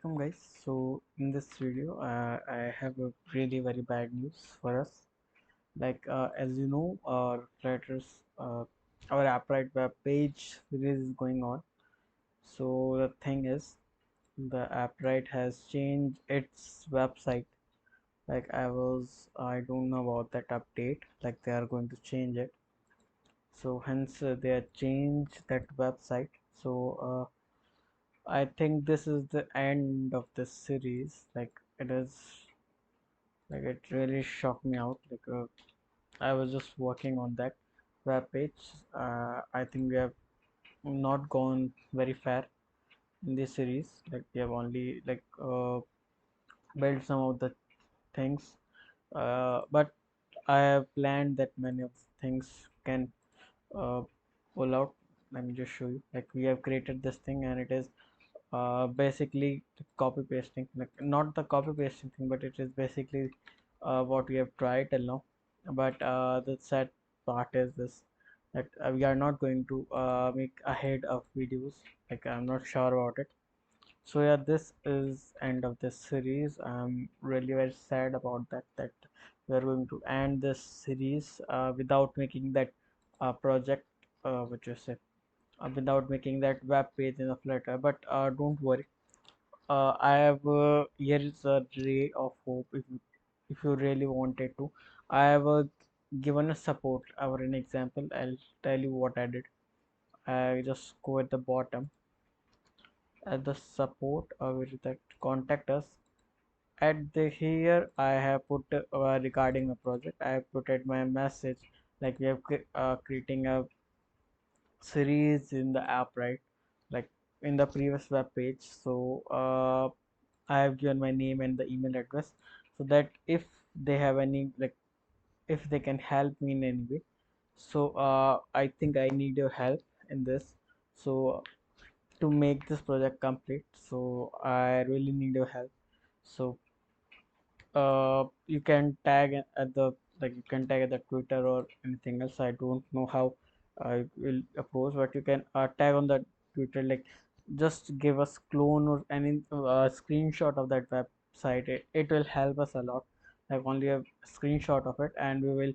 Welcome guys. So in this video I have a really very bad news for us. As you know, our Flutters our Apprite web page series is going on. So the thing is, the Apprite has changed its website. I don't know about that update, like they are going to change it. So hence they have changed that website. I think this is the end of this series. It really shocked me out. I was just working on that web page. I think we have not gone very far in this series. Like we have only built some of the things, but I have planned that many of things can uh, pull out. Let me just show you. Like we have created this thing, and it is basically copy pasting, like not the copy pasting thing, but it is basically what we have tried till now. But the sad part is this, that we are not going to make ahead of videos. Like I'm not sure about it. So yeah, this is end of this series. I'm really very sad about that we are going to end this series without making that project, which you say, without making that web page in a Flutter. But don't worry, I have here is a ray of hope. If you really wanted to, I have given a support or an example. I'll tell you what I did. I just go at the bottom at the support, with that contact us. At the here, I have put regarding a project. I have put at my message, like we have creating a series in the app, right? Like in the previous web page. So I have given my name and the email address, so that if they have any, like if they can help me in any way. So I think I need your help in this. So to make this project complete, so I really need your help. So you can tag at the, like you can tag at the Twitter or anything else. I don't know how I will approach, but you can tag on the Twitter, like just give us clone or any screenshot of that website. It will help us a lot. Like only a screenshot of it, and we will,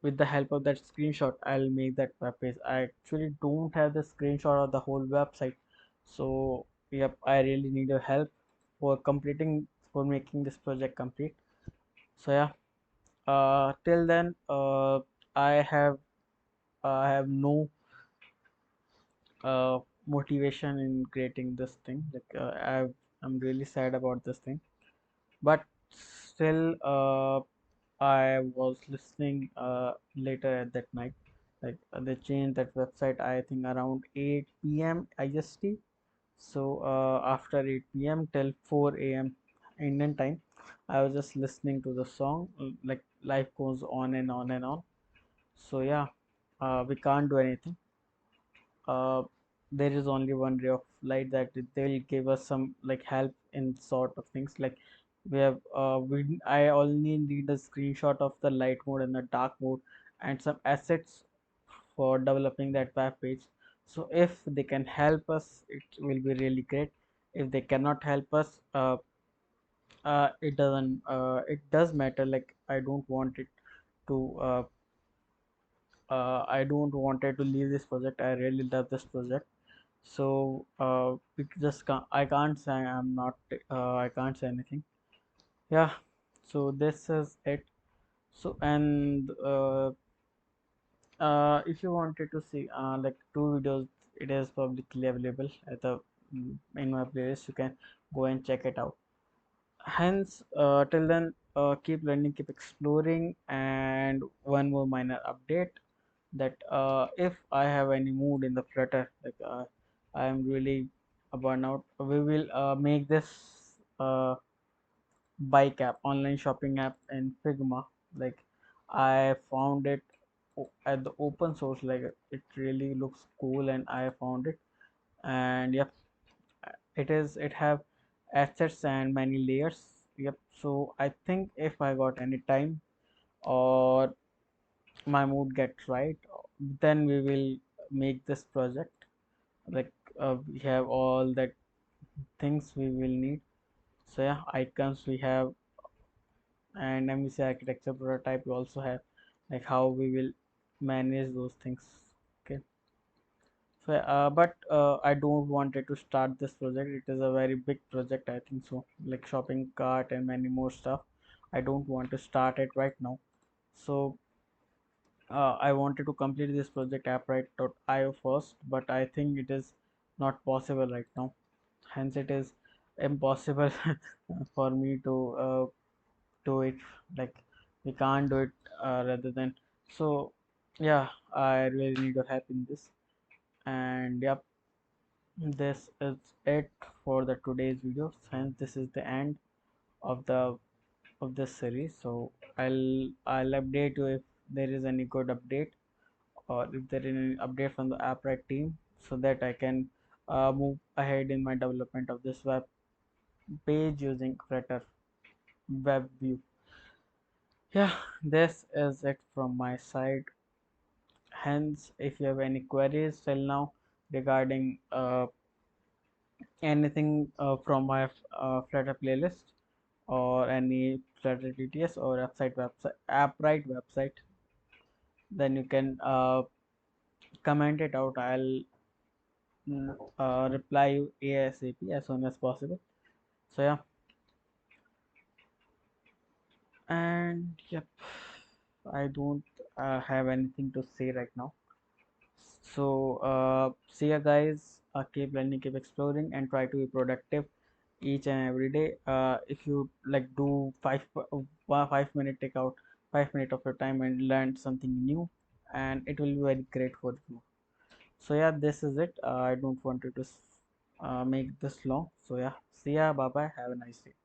with the help of that screenshot, I'll make that web page. I actually don't have the screenshot of the whole website. So yep, I really need your help for completing, for making this project complete. So yeah, till then, I have I have no motivation in creating this thing. I'm really sad about this thing, but still, I was listening later at that night. They changed that website, I think around 8 p.m. IST. So after 8 p.m. till 4 a.m. Indian time, I was just listening to the song. Like life goes on and on and on. So yeah, we can't do anything. Uh, there is only one ray of light that they'll give us some like help in sort of things. Like I only need a screenshot of the light mode and the dark mode and some assets for developing that web page. So if they can help us, it will be really great. If they cannot help us, it does matter. Like I don't wanted to leave this project. I really love this project. So we just can't, I can't say I'm not, I can't say anything. Yeah, so this is it. So and if you wanted to see like two videos, it is publicly available at the in my playlist. You can go and check it out. Hence, till then, keep learning, keep exploring. And one more minor update, that if I have any mood in the Flutter, I am really a burnout, we will make this bike app, online shopping app in Figma. Like I found it at the open source. Like it really looks cool, and I found it. And yep, it have assets and many layers. Yep. So I think if I got any time or my mood gets right, then we will make this project. Like we have all that things we will need. So yeah, icons we have, and MVC architecture prototype we also have, like how we will manage those things. Okay. So I don't wanted to start this project. It is a very big project, I think so, like shopping cart and many more stuff. I don't want to start it right now. So I wanted to complete this project appright.io first, but I think it is not possible right now. Hence, it is impossible for me to do it. Like we can't do it rather than so. Yeah, I really need your help in this. And yep, this is it for the today's video. Hence, this is the end of the of this series. So I'll update you if there is any good update, or if there is any update from the Appright team, so that I can move ahead in my development of this web page using Flutter web view. Yeah, this is it from my side. Hence, if you have any queries till now regarding anything from my Flutter playlist, or any Flutter TTS or website Appright website, then you can comment it out. I'll reply you ASAP as soon as possible. So yeah, and yep, I don't have anything to say right now. So see ya guys. Keep learning, keep exploring, and try to be productive each and every day. If you like do 5 minute, take out 5 minutes of your time and learn something new, and it will be very great for you. So yeah, this is it. I don't want it to make this long. So yeah, see ya, bye bye, have a nice day.